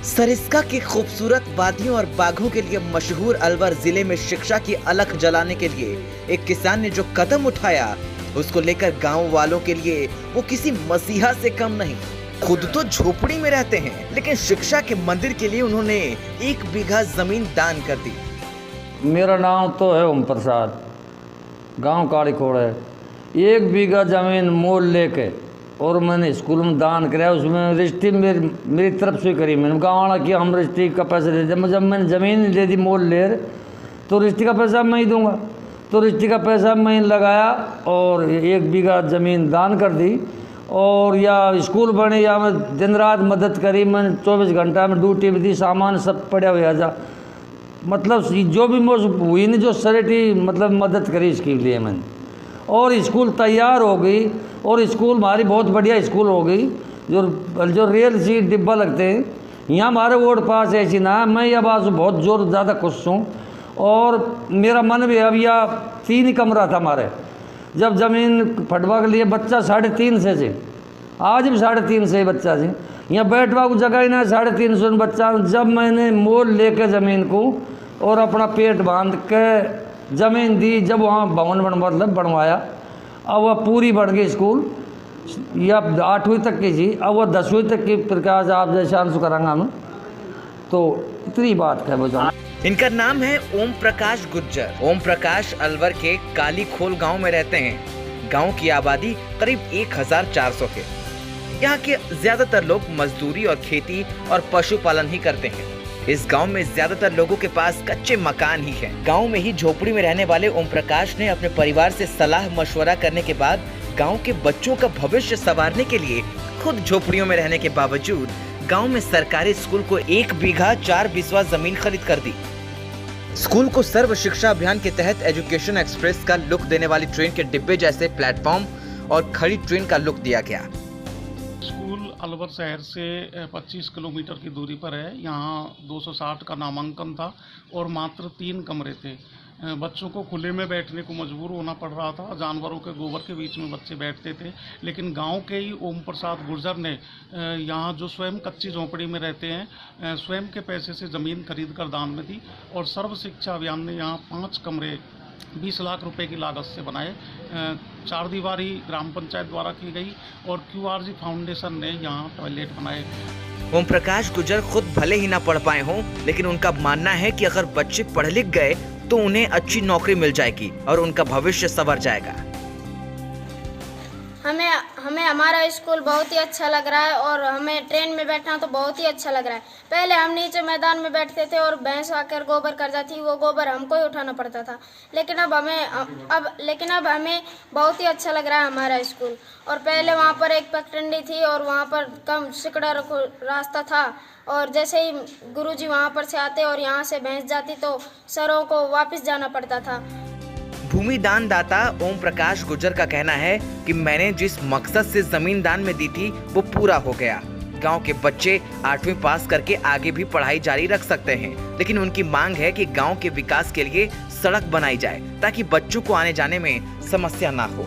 सरिस्का की खूबसूरत वादियों और बाघों के लिए मशहूर अलवर जिले में शिक्षा की अलख जलाने के लिए एक किसान ने जो कदम उठाया, उसको लेकर गांव वालों के लिए वो किसी मसीहा से कम नहीं। खुद तो झोपड़ी में रहते हैं, लेकिन शिक्षा के मंदिर के लिए उन्होंने 1 बीघा जमीन दान कर दी। मेरा नाम तो है ओम प्रसाद, गांव काली खोड़ है। 1 बीघा जमीन मोल लेके और मैंने स्कूल में दान कराया। उसमें रजिस्ट्री मेरी तरफ से करी। मैंने गाँव वाला किया, हम रजिस्ट्री का पैसा दे दिया। जब मैंने ज़मीन दे दी मोल ले, तो रजिस्ट्री का पैसा मैं ही दूंगा। तो रजिस्ट्री का पैसा मैं लगाया और 1 बीघा ज़मीन दान कर दी। और या स्कूल बने या मैं दिन रात मदद करी। मैंने 24 घंटा में ड्यूटी भी दी, सामान सब पड़ा हुआ जा, मतलब जो भी हुई नहीं, जो सरेटी मतलब मदद करी इसके लिए मैंने। और स्कूल तैयार हो गई और स्कूल हमारी बहुत बढ़िया स्कूल हो गई। जो रेल सी डिब्बा लगते हैं यहाँ हमारे वोट पास ऐसी ना। मैं यह बात से बहुत ज़्यादा खुश हूँ। और मेरा मन भी अब यह 3 ही कमरा था हमारे। जब ज़मीन फटवा के लिए बच्चा 3.5 से आज भी 3.5 से बच्चा से यहाँ बैठवा को जगह ही ना 350 बच्चा। जब मैंने मोल लेके ज़मीन को और अपना पेट बांध के ज़मीन दी, जब वहाँ भवन बनवाया, अब वह पूरी बढ़ गई स्कूल। या 8वीं तक की थी, अब वह 10वीं तक की प्रकाश आप जैसे आंसू करांगा मैं। तो इतनी बात है वो। इनका नाम है ओम प्रकाश गुज्जर। ओम प्रकाश अलवर के काली खोल गांव में रहते हैं। गांव की आबादी करीब 1400 के। यहाँ के ज्यादातर लोग मजदूरी और खेती और पशुपालन ही करते हैं। इस गांव में ज्यादातर लोगों के पास कच्चे मकान ही हैं। गांव में ही झोपड़ी में रहने वाले ओम प्रकाश ने अपने परिवार से सलाह मशवरा करने के बाद गांव के बच्चों का भविष्य संवारने के लिए खुद झोपड़ियों में रहने के बावजूद गांव में सरकारी स्कूल को 1 बीघा 4 बिस्वा जमीन खरीद कर दी। स्कूल को सर्व शिक्षा अभियान के तहत एजुकेशन एक्सप्रेस का लुक देने वाली ट्रेन के डिब्बे जैसे प्लेटफॉर्म और खड़ी ट्रेन का लुक दिया गया। स्कूल अलवर शहर से 25 किलोमीटर की दूरी पर है। यहाँ 260 का नामांकन था और मात्र 3 कमरे थे। बच्चों को खुले में बैठने को मजबूर होना पड़ रहा था। जानवरों के गोबर के बीच में बच्चे बैठते थे। लेकिन गांव के ही ओम प्रसाद गुर्जर ने यहाँ जो स्वयं कच्ची झोंपड़ी में रहते हैं, स्वयं के पैसे से ज़मीन खरीद कर दान में दी। और सर्व शिक्षा अभियान ने यहाँ 5 कमरे 20 लाख रुपए की लागत से बनाए। 4 दीवारी ग्राम पंचायत द्वारा की गई और QRG फाउंडेशन ने यहाँ टॉयलेट बनाए। ओम प्रकाश गुज्जर खुद भले ही ना पढ़ पाए हों, लेकिन उनका मानना है कि अगर बच्चे पढ़ लिख गए तो उन्हें अच्छी नौकरी मिल जाएगी और उनका भविष्य संवर जाएगा। हमें हमारा स्कूल बहुत ही अच्छा लग रहा है और हमें ट्रेन में बैठना तो बहुत ही अच्छा लग रहा है। पहले हम नीचे मैदान में बैठते थे और भैंस आकर गोबर कर जाती, वो गोबर हमको ही उठाना पड़ता था। लेकिन अब हमें बहुत ही अच्छा लग रहा है हमारा स्कूल। और पहले वहाँ पर एक पगडंडी थी और वहाँ पर कम सिकड़ा रास्ता था। और जैसे ही गुरुजी वहाँ पर से आते और यहाँ से भैंस जाती तो सरों को वापस जाना पड़ता था। भूमि दान दाता ओम प्रकाश गुज्जर का कहना है कि मैंने जिस मकसद से जमीन दान में दी थी वो पूरा हो गया। गांव के बच्चे 8वीं पास करके आगे भी पढ़ाई जारी रख सकते हैं, लेकिन उनकी मांग है कि गांव के विकास के लिए सड़क बनाई जाए ताकि बच्चों को आने जाने में समस्या ना हो।